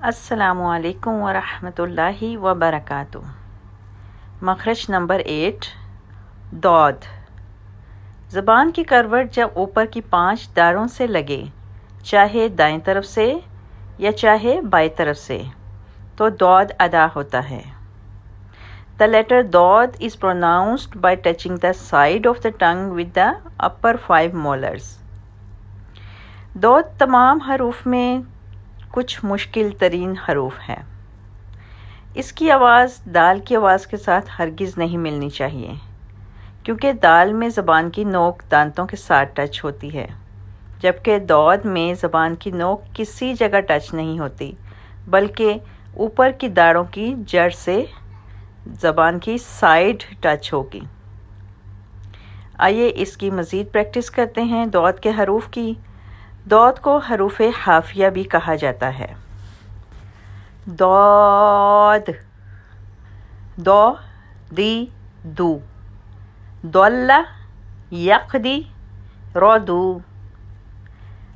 السلام علیکم ورحمۃ اللہ وبرکاتہ۔ مخرج نمبر 8 دود۔ زبان کی کروٹ جب اوپر کی 5 داروں سے لگے، چاہے دائیں طرف سے یا چاہے بائیں طرف سے، تو دود ادا ہوتا ہے۔ The letter دود is pronounced by touching the side of the tongue with the upper 5 molars۔ دود تمام حروف میں کچھ مشکل ترین حروف ہے۔ اس کی آواز دال کی آواز کے ساتھ ہرگز نہیں ملنی چاہیے، کیونکہ دال میں زبان کی نوک دانتوں کے ساتھ ٹچ ہوتی ہے، جبکہ دود میں زبان کی نوک کسی جگہ ٹچ نہیں ہوتی، بلکہ اوپر کی داڑوں کی جڑ سے زبان کی سائیڈ ٹچ ہوگی۔ آئیے اس کی مزید پریکٹس کرتے ہیں دود کے حروف کی۔ دود کو حروف حافیہ بھی کہا جاتا ہے۔ دود، دو، دی، دو، دول، یقدی، رودو۔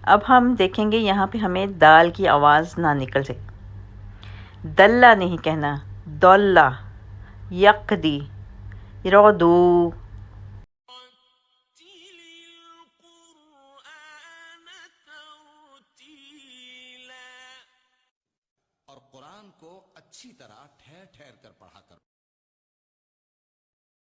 اب ہم دیکھیں گے یہاں پہ ہمیں دال کی آواز نہ نکل سکے، دلہ نہیں کہنا، دولہ، یقدی، رودو۔ اور قرآن کو اچھی طرح ٹھہر ٹھہر کر پڑھا کر